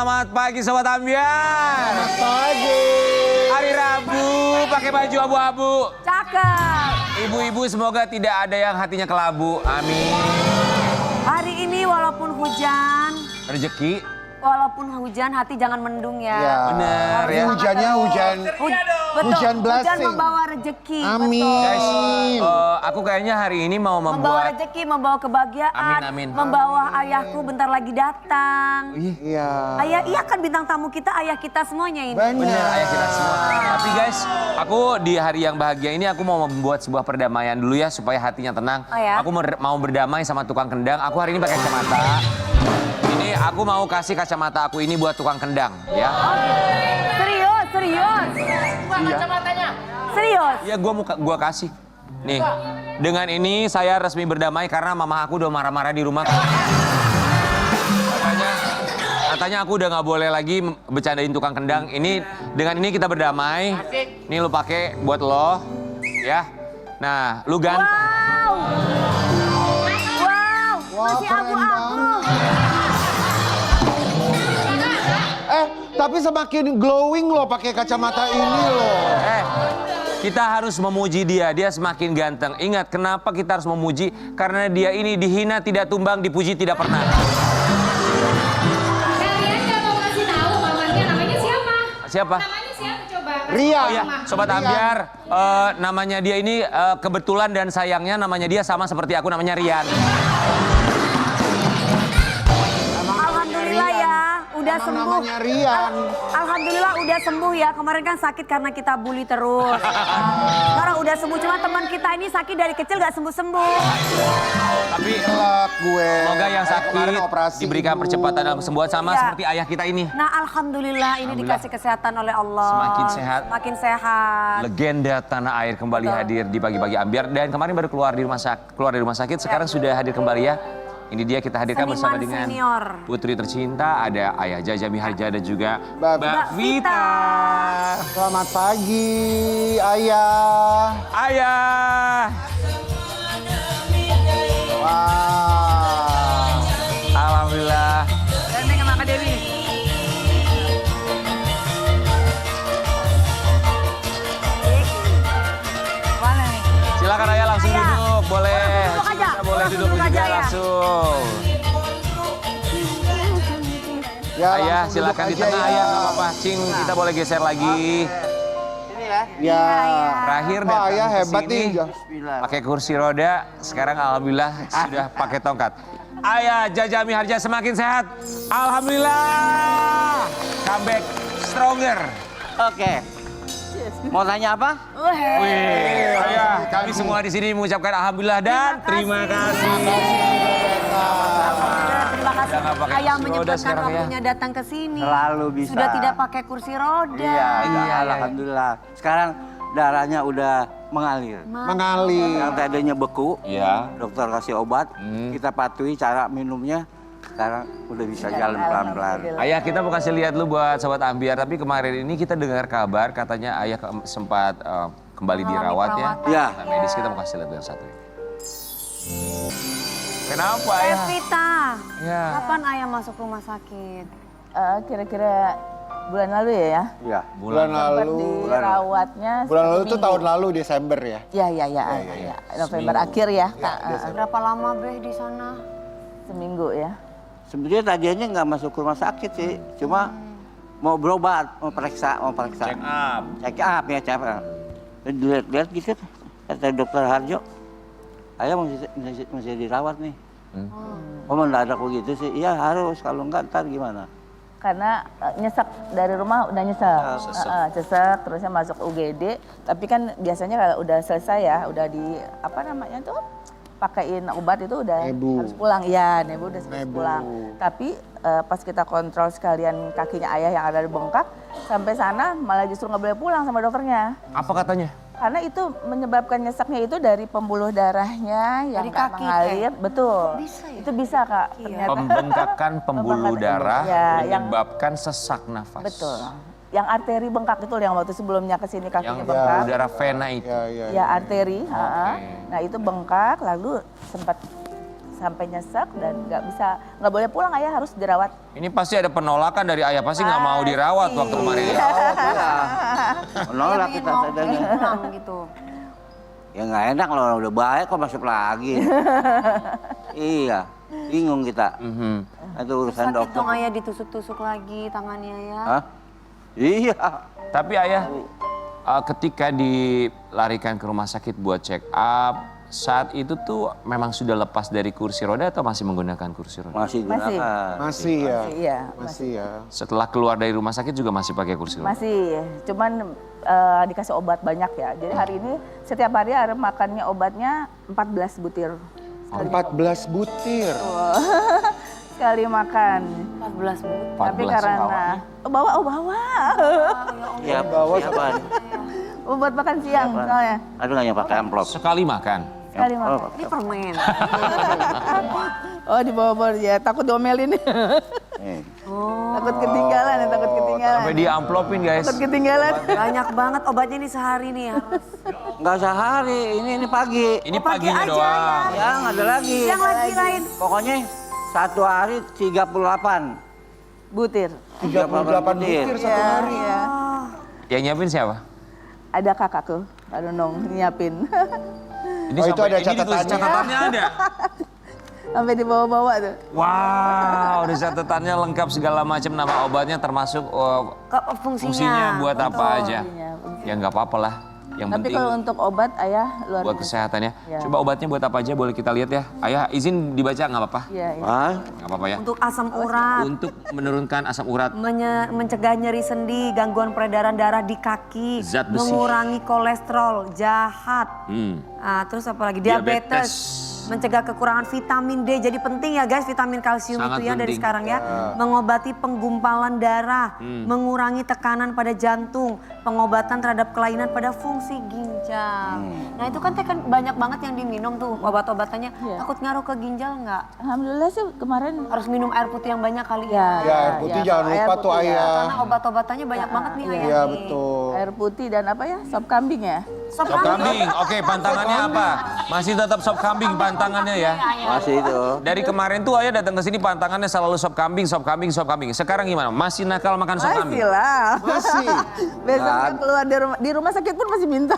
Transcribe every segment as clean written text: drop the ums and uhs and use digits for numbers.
Selamat pagi Sobat Ambiar. Selamat pagi. Hari Rabu pakai baju abu-abu. Cakep. Ibu-ibu semoga tidak ada yang hatinya kelabu. Amin. Hari ini walaupun hujan, hati jangan mendung ya. Ya. Bener ya. Hujannya hujan. Betul. Hujan blessing. Hujan membawa rezeki. Amin. Betul. Guys, aku kayaknya hari ini mau Membawa membuat... rezeki, membawa kebahagiaan. Amin, amin. Membawa ayahku bentar lagi datang. Iya. Ayah, iya kan bintang tamu kita, ayah kita semuanya ini. Bener, ayah kita semua. Benar. Tapi guys, aku di hari yang bahagia ini aku mau membuat sebuah perdamaian dulu ya supaya hatinya tenang. Oh ya? Aku mau berdamai sama tukang kendang. Aku hari ini pakai kacamata. Ini aku mau kasih kacamata aku ini buat tukang kendang, ya. Serius, serius. Serius. Iya, gua kasih. Nih, dengan ini saya resmi berdamai karena mama aku udah marah-marah di rumah. Katanya aku udah nggak boleh lagi bercandain tukang kendang. Ini dengan ini kita berdamai. Ini lu pakai buat lo, ya. Nah, lu ganteng. Wow, masih keren abu-abu. Tapi semakin glowing loh pakai kacamata ini loh. Kita harus memuji dia. Dia semakin ganteng. Ingat, kenapa kita harus memuji? Karena dia ini dihina tidak tumbang, dipuji tidak pernah. Kalian gak mau kasih tahu mamanya namanya siapa? Siapa? Namanya siapa coba? Ria. Oh ya, Sobat Ambiar, namanya dia ini kebetulan dan sayangnya namanya dia sama seperti aku, namanya Rian. Alhamdulillah ya, udah Emang sembuh. namanya Rian. Alhamdulillah udah sembuh ya. Kemarin kan sakit karena kita bully terus. Sekarang udah sembuh. Cuma teman kita ini sakit dari kecil gak sembuh-sembuh. Tapi Gelap gue. semoga yang Kemarin sakit operasi diberikan ibu. percepatan dalam kesembuhan sama Ya. seperti ayah kita ini. Nah alhamdulillah ini Alhamdulillah. dikasih kesehatan oleh Allah. Semakin sehat. Makin sehat. Legenda tanah air kembali Betul. hadir di pagi-pagi Ambiar dan kemarin baru keluar dari rumah sakit, sekarang sudah hadir kembali ya. Ini dia kita hadirkan Seniman bersama dengan senior. putri tercinta, ada Ayah Jaja Miharja dan juga Mbak Mbak Vita. Selamat pagi, Ayah. Ayah. Wah. Alhamdulillah. Gandeng sama Kak Dewi. Mana nih? Silakan Ayah langsung Ayah. duduk, boleh. Duduk aja. Boleh duduk Duduk aja, juga Ayah. langsung. Ya, Ayah langsung silakan duduk di aja, tengah Ayah, nggak apa-apa. Cing, kita boleh geser lagi. Ya. Terakhir Wah, datang Ayah ke hebat sini, nih. pakai kursi roda, sekarang alhamdulillah sudah pakai tongkat. Ayah Jaja Miharja semakin sehat. Alhamdulillah. Comeback stronger. Oke. Mau tanya apa? Wih, Ayah, kami semua di sini mengucapkan alhamdulillah dan terima kasih. Terima kasih. Udah nggak pakai Ayah kursi roda menyempatkan sekarang ya. waktunya datang ke sini. Selalu bisa. Sudah tidak pakai kursi roda. Iya, Iya. alhamdulillah. Sekarang darahnya udah mengalir. Mengalir. Yang tadinya beku, Iya. dokter kasih obat, kita patuhi cara minumnya. Sekarang udah bisa jalan pelan-pelan. Ayah, kita mau kasih lihat lu buat Sobat Ambiar, tapi kemarin ini kita dengar kabar katanya Ayah sempat kembali Mengalami dirawat ya. perawatan. Iya. Nah, medis kita mau kasih lihat yang satu. Kenapa Ayah? Evita, Ya. kapan Ayah masuk rumah sakit? Kira-kira bulan lalu ya. Iya. Bulan lalu. Dirawatnya Bulan lalu itu seminggu. tahun lalu Desember ya. Ya. November akhir ya. Berapa lama Beh di sana? Seminggu ya. Sebenarnya tadinya nggak masuk rumah sakit sih, cuma mau berobat, mau periksa. Check up. Check up ya, check up. Lihat gitu, kata dokter Harjo, Ayah masih dirawat nih. Oh mendadak begitu sih, iya harus, kalau enggak ntar gimana? Karena nyesek dari rumah udah nyesek. Nyesek terusnya masuk UGD. Tapi kan biasanya kalau udah selesai ya, udah di apa namanya tuh pakaiin obat itu udah Nebu. harus pulang. Iya, nebu udah harus Nebu. pulang. Tapi pas kita kontrol sekalian kakinya ayah yang ada di bengkak, sampai sana malah justru nggak boleh pulang sama dokternya. Apa katanya? Karena itu menyebabkan nyeseknya itu dari pembuluh darahnya yang Dari nggak kaki, mengalir. Betul. Bisa ya? Itu bisa Kak. Iya. Ternyata. Pembengkakan pembuluh Pembengkakan darah ya, yang- menyebabkan sesak nafas. Betul. Yang arteri bengkak itu yang waktu sebelumnya ke sini Yang kakinya pembuluh bengkak. darah vena itu. Ya. Ya arteri. Nah itu bengkak lalu sempat sampai nyesek dan nggak boleh pulang, ayah harus dirawat. Ini pasti ada penolakan dari ayah, pasti nggak mau dirawat waktu kemarin. Iya. Menolak Pengen kita mau sadanya. pulang gitu. Ya nggak enak loh, udah baik kok masuk lagi. Iya, bingung kita. Itu urusan Sakit dokter. dong ayah ditusuk-tusuk lagi tangannya ya. Hah? Iya. Tapi ayah, ketika dilarikan ke rumah sakit buat check up, saat itu tuh memang sudah lepas dari kursi roda atau masih menggunakan kursi roda? Masih gunakan. Masih ya. Iya, Masih ya. Setelah keluar dari rumah sakit juga masih pakai kursi roda? masih. Cuman dikasih obat banyak ya. Jadi hari ini setiap hari Arem makannya obatnya 14 butir. 14 butir. Sekali makan. 14 butir. 14 Tapi karena bawa. Iya, Bawa siapa? Obat makan siang soalnya. Aduh nggak pakai amplop. Sekali makan? Sekali makan. Ini permen. Oh dibawa-bawa ya, takut diomelin. Takut ketinggalan ya, takut ketinggalan. Sampai di amplopin guys. Takut ketinggalan. Banyak banget obatnya nih sehari nih harus. Nggak sehari, ini pagi. Ini Oh, pagi paginya aja, doang. Ya nggak ada lagi. Yang lagi lain. Pokoknya satu hari 38. Butir. 38 butir satu hari. Iya. Yang nyiapin siapa? Ada kakakku, Pak Nunung nyiapin. Ini Oh, itu ada ini ditulis catatannya. catatannya ada. Sampai dibawa-bawa tuh. Wow, di catatannya lengkap segala macam nama obatnya termasuk fungsinya buat apa aja. Ya nggak apa-apa lah. Yang Tapi penting kalau untuk obat ayah luar buat biasa. kesehatannya. Ya. Coba obatnya buat apa aja boleh kita lihat ya. Ayah izin dibaca nggak apa-apa? Iya, iya. Hah? Nggak apa-apa ya. Untuk asam urat, Untuk menurunkan asam urat. mencegah nyeri sendi, gangguan peredaran darah di kaki, Zat besi. mengurangi kolesterol jahat. Terus apa lagi? Diabetes. Mencegah kekurangan vitamin D. Jadi penting ya guys vitamin kalsium Sangat itu ya dari penting. sekarang ya. Mengobati penggumpalan darah, mengurangi tekanan pada jantung, pengobatan terhadap kelainan pada fungsi ginjal. Nah itu kan banyak banget yang diminum tuh obat-obatannya. Iya. Takut ngaruh ke ginjal nggak? Alhamdulillah sih kemarin Harus minum air putih yang banyak kali ya. Ya air putih jangan air lupa putih tuh ya. ayah. Karena obat-obatannya banyak banget nih ayah. Iya nih. betul. Air putih dan apa ya? Sop kambing ya. Sop Sop kambing, oke pantangannya apa? Masih tetap sop kambing pantangannya ya. Masih itu. Dari kemarin tuh ayah datang ke sini pantangannya selalu sop kambing, sop kambing, sop kambing. Sekarang gimana? Masih nakal makan sop kambing? Masih lah. Masih. Besoknya keluar di rumah sakit pun masih minta.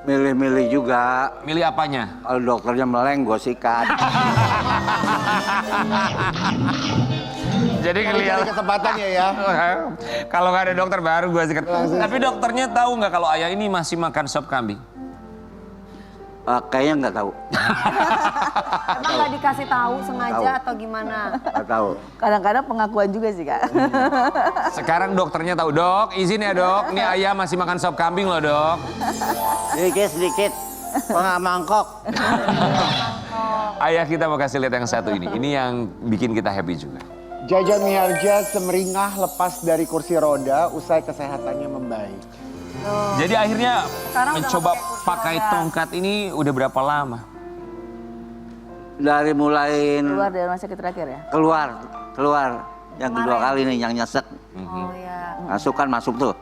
Milih-milih juga. Milih apanya? Kalau dokternya meleng, gue sikat. Jadi Cari kesempatan ya. Kalau nggak ada dokter baru gue sikat. Tapi dokternya tahu nggak kalau ayah ini masih makan sop kambing? Kayaknya nggak tahu. Emang nggak dikasih tahu sengaja Tahu. atau gimana? Nggak tahu. Kadang-kadang pengakuan juga sih kak. Sekarang dokternya tahu. Dok, izin ya dok. Ini ayah masih makan sop kambing loh dok. Sedikit. Setengah mangkok. Ayah kita mau kasih lihat yang satu ini. Ini yang bikin kita happy juga. Jaja Miharja semeringah lepas dari kursi roda usai kesehatannya membaik. Jadi akhirnya Sekarang udah mencoba nggak pakai kursi pakai roda. tongkat ini udah berapa lama? Dari mulai Keluar dari rumah sakit terakhir ya. keluar. Yang kedua kali nih yang nyesek. Oh ya. Masuk kan masuk tuh.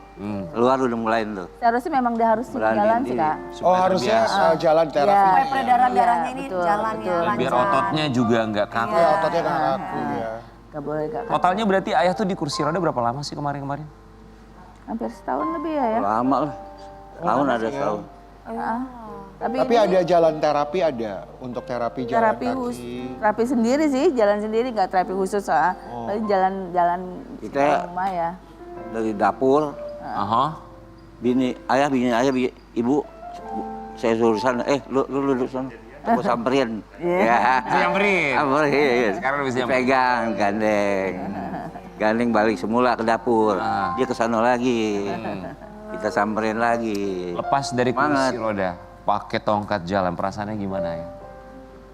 Keluar udah mulai tuh. Seharusnya memang dia harus Berani jalan sih diri. kak. Oh harusnya jalan terapi. Iya. Supaya peredaran Iya, darahnya ini betul, jalan ya betul. lancar. Biar ototnya juga nggak kaku. Ya ototnya kan kaku ya. Gak boleh kak. Totalnya berarti ayah tuh di kursi roda berapa lama sih kemarin-kemarin? Hampir setahun lebih ya. Lama lah. Tahun ada setahun. Tapi ada jalan terapi ada untuk terapi jalan terapi terapi sendiri sih, jalan sendiri nggak terapi khusus soal. Paling jalan-jalan Kita- rumah ya. Dari dapur, Aha. bini ayah, ibu, saya suruh sana. Lu duduk sana. Aku samperin. Ya. Samperin. Samperin. Sekarang bisa nyamperin. Pegang, gandeng. Gandeng balik semula ke dapur. Dia ke sana lagi. Kita samperin lagi. Lepas dari kursi Semangat. roda, pakai tongkat jalan, perasaannya gimana ya?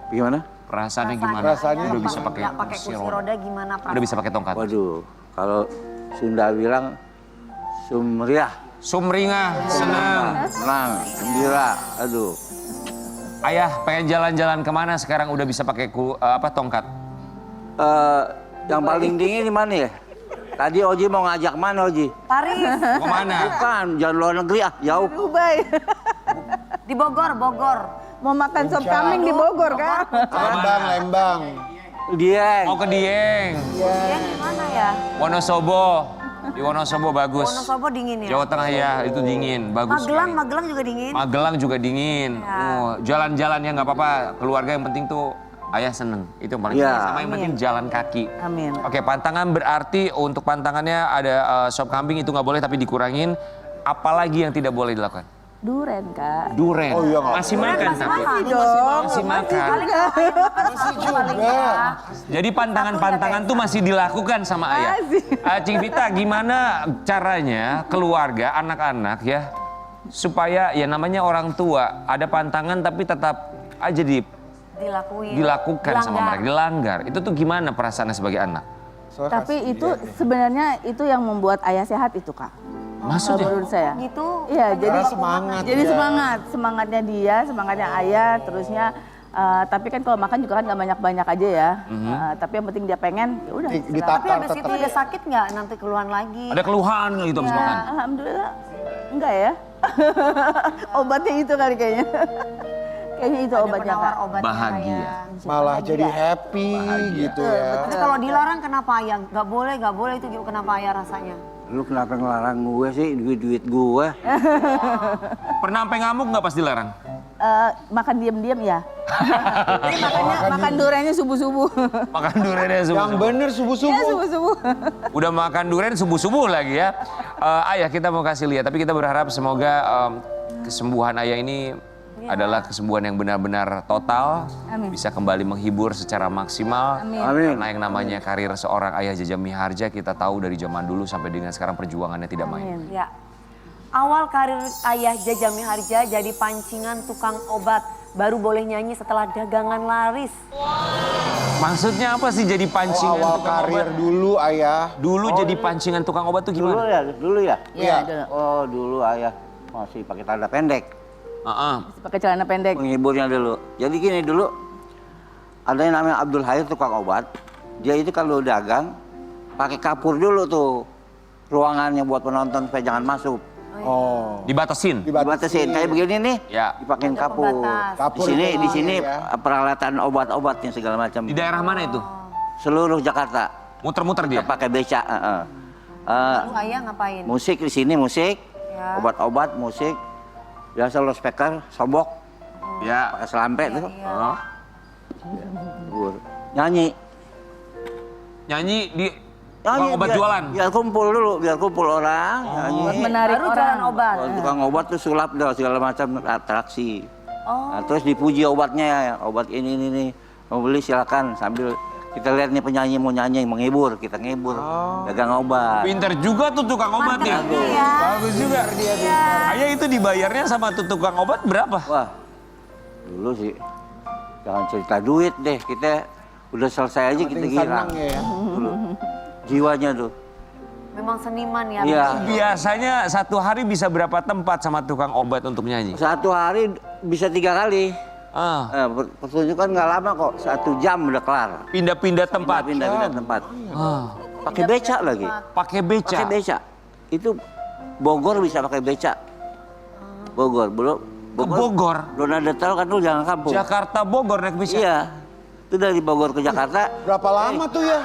Gimana? Perasaannya gimana? Perasaannya Udah bisa pakai Nggak pakai kursi roda gimana Udah bisa pakai tongkat. Waduh, kalau Sunda bilang sumriah, Sumringah, senang. senang, gembira. Aduh, Ayah pengen jalan-jalan kemana sekarang udah bisa pakai tongkat? yang paling dingin di mana ya? Tadi Oji mau ngajak mana Oji? Paris, Kemana? Bukan, jalan luar negeri jauh. Dubai. di Bogor. mau makan sop kambing di Bogor kan? Lembang. Dieng. Mau ke Dieng. Dieng di mana ya? Wonosobo. Di Wonosobo bagus. Wonosobo dingin ya? Jawa Tengah ya, itu dingin, bagus. Magelang juga dingin. Magelang juga dingin. Ya. Oh, jalan-jalan ya nggak apa-apa. Keluarga yang penting tuh ayah seneng. Itu yang paling Ya. penting. Sama yang penting jalan kaki. Amin. Oke, pantangan berarti untuk pantangannya ada sop kambing itu nggak boleh tapi dikurangin. Apalagi yang tidak boleh dilakukan? Duren, Kak. Duren. Oh iya, nggak Masih makan tapi. Dong. Masih makan. Masih juga. Jadi pantangan-pantangan tuh masih dilakukan sama ayah. Cing Vita, gimana caranya keluarga, anak-anak ya, supaya ya namanya orang tua ada pantangan tapi tetap aja dilakukan sama mereka, dilanggar. Itu tuh gimana perasaannya sebagai anak? Tapi itu sebenarnya itu yang membuat ayah sehat itu, Kak. Maksudnya? Menurut saya. Gitu. Iya, jadi Karena semangat. Jadi ya. semangatnya dia, semangatnya ayah, terusnya. Tapi kan kalau makan juga kan nggak banyak-banyak aja ya. Tapi yang penting dia pengen, ya udah. Tapi habis itu ada sakit nggak nanti keluhan lagi? Ada keluhan gitu habis makan? Alhamdulillah, enggak ya. Obatnya itu kali kayaknya. Kayaknya itu Ada obatnya, penawar Kak. obatnya Bahagia. kayak. Malah jadi happy gitu ya. Tapi kalau dilarang kenapa ayah? Nggak boleh itu kenapa ayah rasanya? Lu kenapa ngelarang gue sih, duit-duit gue? Pernah sampai ngamuk nggak pas dilarang? Makan diam-diam ya. Jadi makan duriannya subuh-subuh. Makan duriannya Yang subuh-subuh. bener Ya subuh-subuh. subuh-subuh. Udah makan durian subuh-subuh lagi ya. Ayah kita mau kasih lihat, tapi kita berharap semoga kesembuhan ayah ini adalah kesembuhan yang benar-benar total. Amin. Bisa kembali menghibur secara maksimal. Amin. Amin. Karena yang namanya karir seorang ayah Jaja Miharja kita tahu dari zaman dulu sampai dengan sekarang perjuangannya tidak main. Amin. Ya. Awal karir ayah Jaja Miharja jadi pancingan tukang obat. Baru boleh nyanyi setelah dagangan laris. Maksudnya apa sih jadi pancingan Awal tukang karir obat? dulu ayah. Dulu jadi pancingan tukang obat tuh Dulu gimana? ya, dulu ya? Iya, Oh, dulu ayah masih pakai tanda pendek. pakai celana pendek. Penghiburnya dulu. Jadi gini dulu, ada yang namanya Abdul Hayat tukang obat. Dia itu kalau dagang, pakai kapur dulu tuh. Ruangannya buat penonton supaya jangan masuk. Oh. Dibatasin. Dibatasin, kayak begini nih, Ya. dipakein Ada kapur. pembatas. Kapur Di sini ya. peralatan obat-obatnya segala macam. Di daerah mana itu? Seluruh Jakarta. Muter-muter dia? Kita pakai beca. Lalu ayah ngapain? Musik di sini musik, Ya. obat-obat musik. Biasa lo speaker, sobok, Ya. pakai selampe tuh. Iya. Oh. Nyanyi. Nyanyi di tukang obat jualan? Biar kumpul dulu, biar kumpul orang. Nyanyi. Menarik Baru orang. jualan obat. Kalau tukang obat tuh sulap dah segala macam atraksi. Oh. Nah, terus dipuji obatnya, obat ini nih. Mau beli silakan sambil kita lihat nih penyanyi mau nyanyi, menghibur, kita ngibur. Dagang obat. Pinter juga tuh tukang obat ya? Iya. Bagus juga. Ayah itu dibayarnya sama tuh tukang obat berapa? Wah, dulu sih jangan cerita duit deh, kita udah selesai aja kita Penting girang. senang ya. Dulu. Jiwanya tuh. Memang seniman ya. Iya. Biasanya satu hari bisa berapa tempat sama tukang obat untuk nyanyi? Satu hari bisa 3 kali. Pertunjukan nggak lama kok, 1 jam udah kelar. Pindah-pindah tempat? Pindah-pindah tempat. Ah, Pakai beca lagi. pakai beca? Pakai beca. Itu Bogor bisa pakai beca. Bogor, belum. Ke Bogor? Belum ada tahu kan lu jangan kampung. Jakarta Bogor naik beca? Iya. Itu dari Bogor ke Jakarta. Berapa lama tuh ya?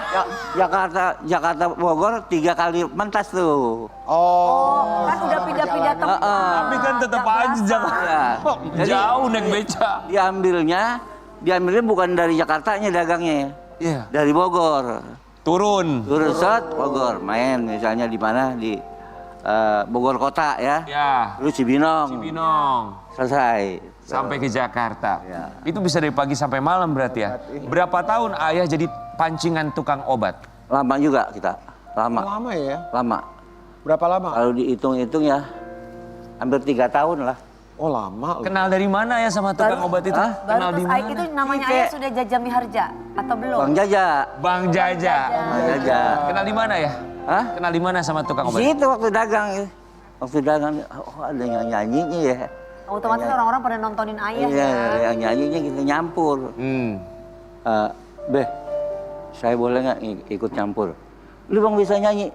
Jakarta Bogor 3 kali mentas tuh. Oh. Kan udah pindah-pindah tempat. Tapi kan tetap aja Jakarta. Iya. Jadi Jauh naik beca. diambilnya bukan dari Jakartanya dagangnya. Iya. Dari Bogor. Turun. Turun set Bogor, main misalnya di mana di Bogor kota ya. Ya. Terus Cibinong. Cibinong. Selesai. Sampai ke Jakarta. Ya. Itu bisa dari pagi sampai malam berarti ya? Berapa tahun ayah jadi pancingan tukang obat? Lama juga kita. Lama. Lama ya? Lama. Berapa lama? Kalau dihitung-hitung ya hampir 3 tahun lah. Oh lama. Kenal dari mana ya sama tukang obat itu? Hah? Kenal Baru di terus mana? itu namanya Iya. ayah sudah Jaja Miharja atau belum? Bang Jaja. Bang Jaja. Bang Jaja. Kenal di mana ya? Hah? Kenal di mana sama tukang Di obat? situ waktu dagang ya. Waktu dagang, oh ada yang nyanyinya ya. Otomatis orang-orang pada nontonin ayah Iya, ya. yang nyanyinya kita nyampur. Beh, saya boleh nggak ikut campur? Lu bang bisa nyanyi?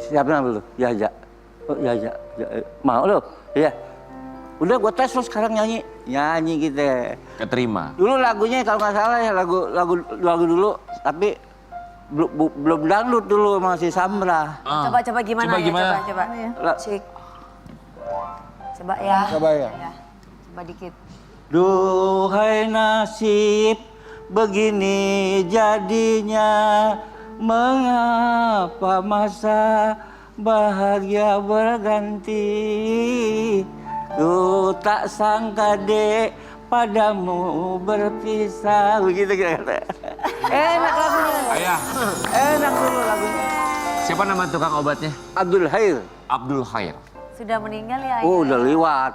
Siapa nama lu? Jaja. Oh Jaja. Mau lu? Iya. Udah gue tes terus sekarang nyanyi gitu. Keterima. Dulu lagunya kalau nggak salah ya lagu dulu, tapi belum dangdut dulu, masih sambra. Coba gimana Coba ya? gimana? Coba. La- Cik. Coba ya. Coba ya. Coba dikit. Duhai nasib, begini jadinya, mengapa masa bahagia berganti? Ku tak sangka dek padamu berpisah. Begitu kira-kira. Enak lagunya. Ayah, Enak dulu lagunya. siapa nama tukang obatnya? Abdul Khair. Abdul Khair. Sudah meninggal ya? Oh, Ayah? udah lewat.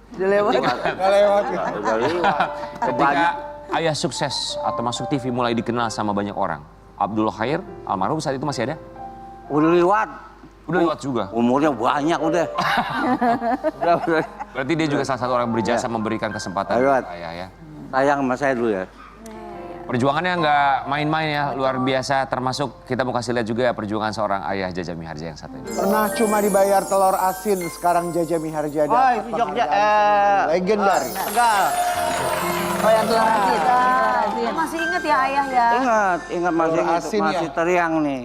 Udah lewat. Nggak lewat ya. Udah lewat. Ketika ayah sukses atau masuk TV mulai dikenal sama banyak orang. Abdul Khair, almarhum saat itu masih ada? Udah lewat. Udah lewat juga. Umurnya banyak udah. udah. Berarti dia juga salah satu orang berjasa memberikan kesempatan Lewat. buat ayah ya. Sayang sama saya dulu ya. Perjuangannya nggak main-main ya, luar biasa. Termasuk kita mau kasih lihat juga perjuangan seorang ayah Jaja Miharja yang satu ini. Pernah cuma dibayar telur asin, sekarang Jaja Miharja Oh, dapat itu Jogja. penghargaan legendaris. Tegal. Oh yang telur asin. Lu masih inget ya ayah ya? Ingat masih Telur ingat, asin masih ya? teriang nih.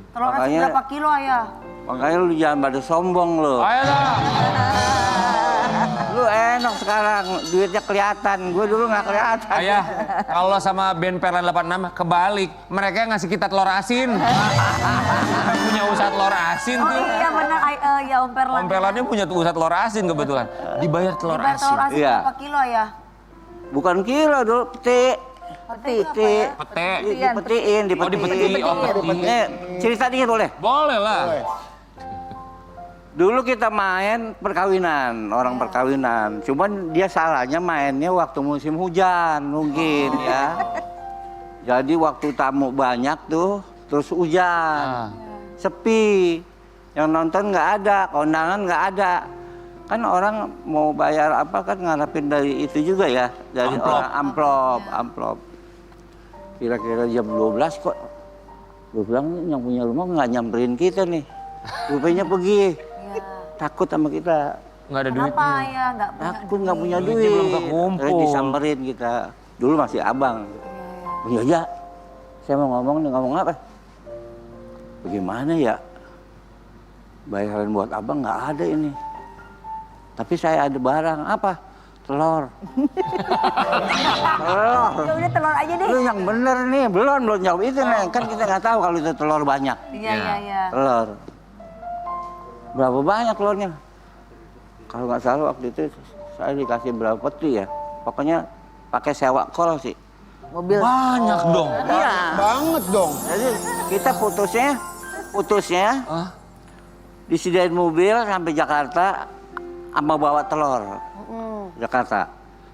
Telur asin Makanya- berapa kilo ayah? Makanya lu jangan pada sombong lu. Ayo lah. Lu enak sekarang, duitnya kelihatan. Gue dulu nggak kelihatan. Ayah, kalau sama band Perlan 86 kebalik, mereka yang ngasih kita telur asin. Punya usaha telur asin Oh tuh. iya benar, ya Om Perlan. Om Perlannya punya usaha telur asin kebetulan. Dibayar telur Dibayar telur asin. asin Iya. berapa kilo ya? Bukan kilo dulu, peti. Peti. Pete. Dipetiin, Oh dipeti, oh peti. Nih, cerita dikit boleh? Boleh lah. Dulu kita main perkawinan, orang perkawinan. Cuman dia salahnya mainnya waktu musim hujan mungkin ya. Jadi waktu tamu banyak tuh, terus hujan. Sepi. Yang nonton nggak ada, kondangan nggak ada. Kan orang mau bayar apa kan ngarepin dari itu juga ya. Dari Amplop. orang amplop. Kira-kira jam 12 kok. Gue bilang yang punya rumah nggak nyamperin kita nih. Rupanya pergi. Takut sama kita. Nggak ada Kenapa duitnya. ayah nggak punya Takut nggak punya Duitnya duit. belum kekumpul. Terus disamperin kita. Dulu masih abang. Iya aja. Saya mau ngomong apa? Bagaimana ya? Bayaran buat abang nggak ada ini. Tapi saya ada barang. Apa? Telur. Telur. Ya udah telur aja deh. Lu yang bener nih. Belum jawab itu nih. Kan kita nggak tahu kalau itu telur banyak. Iya. Telur. Berapa banyak telurnya? Kalau nggak salah waktu itu saya dikasih berapa peti ya. Pokoknya pakai sewa kol sih. Mobil. Banyak dong. Iya. Banget dong. Jadi kita putusnya disediain mobil sampai Jakarta sama bawa telur. Jakarta.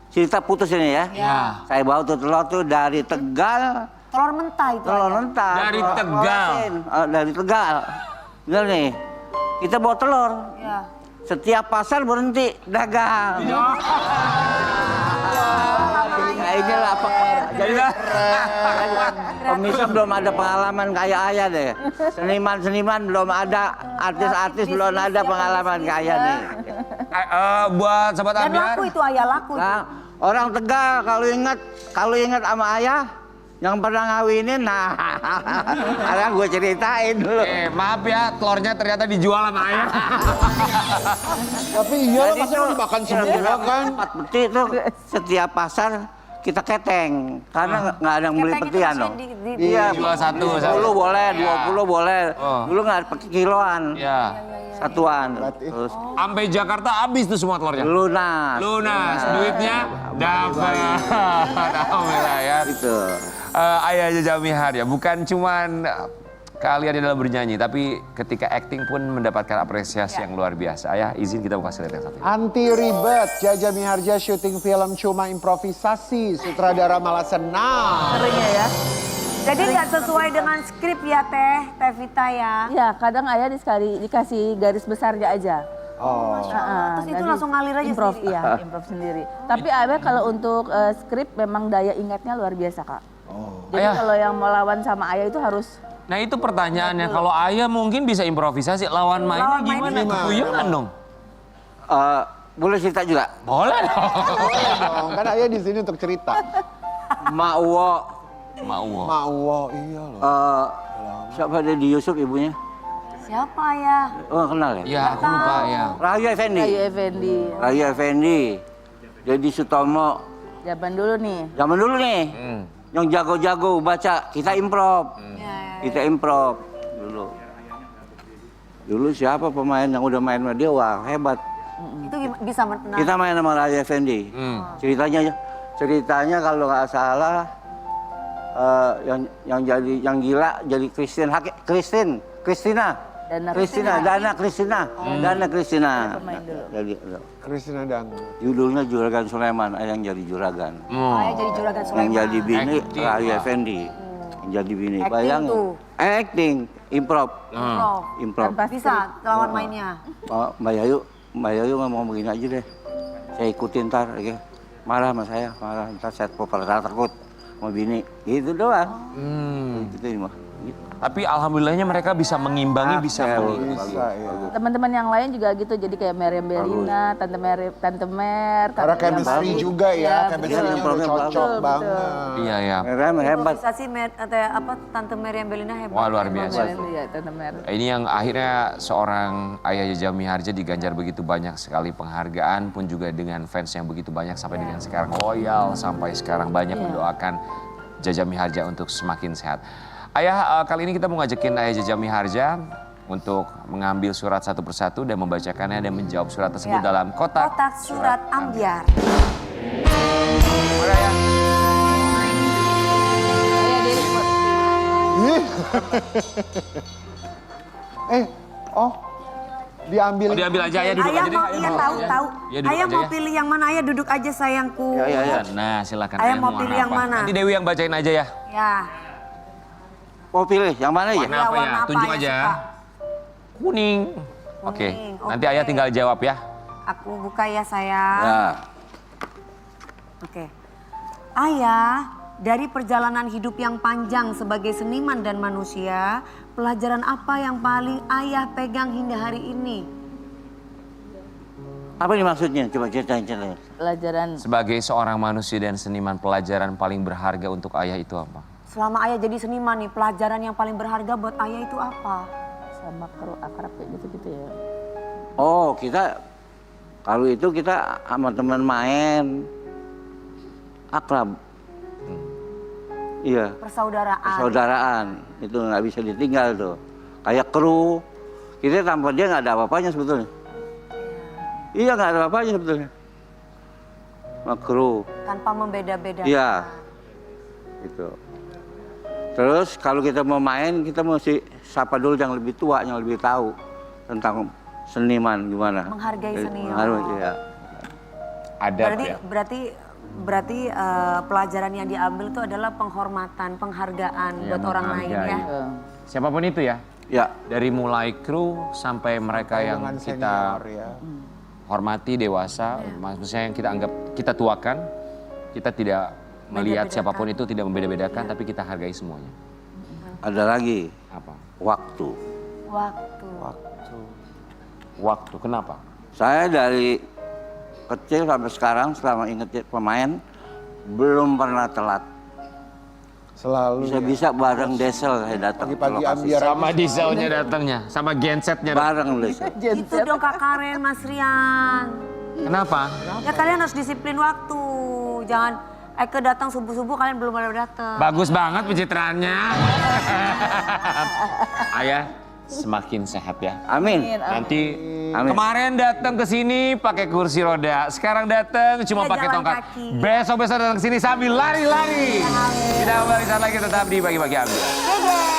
Cerita putus ini ya. Ya. Saya bawa tuh telur tuh dari Tegal. Telur mentah itu. Telur ayah. mentah. Dari telur Tegal. asin. Dari Tegal. Bener nih. Kita bawa telur. Iya. Setiap pasar berhenti dagang. Nah, inilah apa? Jadi pemirsa belum ada pengalaman kayak ayah deh. Seniman-seniman belum ada, artis-artis belum ada pengalaman kayak nih. Buat sahabat Dan Ambiar. laku itu ayah laku. itu. Nah, orang Tegal kalau ingat sama ayah yang pernah ngawinin, nah, sekarang gue ceritain dulu. Maaf ya, telurnya ternyata dijual sama ayah. Tapi iya lah, Jadi masa tuh, dimakan kira-kira semua kan. 4 peti tuh setiap pasar kita keteng karena nggak ada yang beli Keteng itu petian maksudnya dong. di- Iya, Jual satu. 10 boleh, Iya. 20 boleh. Oh. Dulu nggak pakai kiloan, Ya. satuan. Berarti- Terus Sampai Jakarta habis tuh semua telurnya. lunas. Lunas, duitnya dapat. Alhamdulillah ya. Gitu. Ayah Jaja Miharja bukan cuman kalian dalam bernyanyi, tapi ketika acting pun mendapatkan apresiasi yang luar biasa. Ayah izin kita buka lihat yang satu ini. Anti ribet, Jaja Miharja syuting film cuma improvisasi, sutradara malah senang. Seringnya ya. Jadi nggak sesuai dengan skrip ya Teh Vita ya. Iya, kadang ayah dikasih garis besarnya aja. Oh. Terus itu Jadi langsung ngalir aja improv, sendiri? Iya, improv sendiri. Tapi ayah kalau untuk skrip memang daya ingatnya luar biasa, Kak. Jadi Ayah. kalau yang mau lawan sama ayah itu harus Nah itu pertanyaannya, kalau ayah mungkin bisa improvisasi, lawan mainnya Lawan mainnya gimana? gimana? Kepuyangan dong. boleh cerita juga? Boleh dong. Boleh dong, kan ayah di sini untuk cerita. Mak Uwo, Mau. Mak Uwo, iya loh. siapa dia di Yusuf ibunya? Siapa ya? Oh kenal ya? Ya, aku lupa ya. Rahayu Effendi. Rayu Effendi. Rahayu Effendi. Jadi Sutomo. Zaman dulu nih. Zaman dulu nih, yang jago-jago baca, kita improv. Kita improv dulu. Dulu siapa pemain yang udah main sama dia, wah hebat. Itu bisa menang. Kita main sama Rahayu Effendi. Ceritanya kalau nggak salah yang gila jadi Kristina. Dana Kristina. Pemain dulu. Jadi Kristina Dangdut. judulnya Juragan Sulaiman, yang jadi juragan. Ayah jadi juragan Yang Sulaiman. jadi bini Acting, Rahayu wah. Effendi. Yang jadi bini, Acting bayangin. tuh. Acting, improv. Oh, Improv. bisa lawan mainnya. Oh, Mbak Yayu ngomong begini aja deh. Saya ikutin ntar, ya. Marah sama saya, marah. Ntar saya takut sama bini. Gitu doang. Gitu ini mah. Gitu. Tapi alhamdulillahnya mereka bisa mengimbangi, bisa Ya, Bisa, ya. Teman-teman yang lain juga gitu, jadi kayak Meriam Bellina, Tante Mer. Karena chemistry juga ya, chemistry betul. udah cocok Betul, banget. Iya ya. Mereka hebat. Improvisasi Tante Meriam Bellina hebat. Wah, luar biasa. Iya, Tante Mer. Ini yang akhirnya seorang Ayah Jaja Miharja diganjar begitu banyak sekali penghargaan pun juga dengan fans yang begitu banyak sampai dengan sekarang loyal sampai sekarang banyak mendoakan Jaja Miharja untuk semakin sehat. Ayah, kali ini kita mau ngajakin Ayah Jaja Miharja untuk mengambil surat satu persatu dan membacakannya dan menjawab surat tersebut Ya. dalam kotak Surat Ambyar. Boleh ya? Diambil. Oh, diambil aja ya, duduk Ayah aja deh. mau, iya tahu. Ya, duduk Ayah aja mau ya. pilih yang mana? Ayah duduk aja sayangku. Ya. Nah, silakan. Ayah mau pilih yang apa? mana? Nanti Dewi yang bacain aja ya. Ya. Mau pilih yang mana ya? Warna apa warna ya? apa Tunjuk Ayah aja. suka? Kuning. Oke. Kuning, Nanti oke. Ayah tinggal jawab ya. Aku buka ya sayang. Ya. Oke. Ayah, dari perjalanan hidup yang panjang sebagai seniman dan manusia, pelajaran apa yang paling Ayah pegang hingga hari ini? Apa ini maksudnya? Coba ceritain. Pelajaran Sebagai seorang manusia dan seniman, pelajaran paling berharga untuk Ayah itu apa? Selama Ayah jadi seniman nih, pelajaran yang paling berharga buat Ayah itu apa? sama akrab kayak gitu-gitu ya. Oh, kalau itu kita sama teman main akrab. Iya, Persaudaraan. persaudaraan. Itu nggak bisa ditinggal tuh. Kayak kru, kita tanpa dia nggak ada apa-apanya sebetulnya. Iya, nggak ada apa-apanya sebetulnya. Sama kru. Tanpa membeda-bedakan. Iya. Gitu. Terus kalau kita mau main, kita mesti sapa dulu yang lebih tua, yang lebih tahu tentang seniman gimana. Menghargai senior. Iya. Adab Berarti pelajaran yang diambil itu adalah penghormatan, penghargaan buat orang lain ya. Siapapun itu ya. Ya. Dari mulai kru sampai mereka yang Dengan kita senior ya. hormati, dewasa, maksudnya yang kita anggap kita tuakan, kita tidak melihat siapapun itu, tidak membeda-bedakan, tapi kita hargai semuanya. Ada lagi Apa? waktu. Waktu. Kenapa? Saya dari kecil sampai sekarang selama inget pemain belum pernah telat. Selalu. Bisa-bisa bareng Desel saya datang. ke Pagi-pagi lokasi. ambiar. Sama dieselnya datangnya, sama gensetnya. Bareng Desel. Itu dong Kak Karen, Mas Rian. Kenapa? Ya kalian harus disiplin waktu. Jangan Eke datang subuh-subuh kalian belum ada datang. Bagus banget pencitraannya. Ayah semakin sehat ya. Amin. Nanti Amin. kemarin datang ke sini pakai kursi roda, sekarang datang cuma Ya, pakai jalan tongkat. kaki. Besok datang ke sini sambil lari-lari. Kita kembali saat lagi tetap di Bagi-Bagi Ambil. Gege.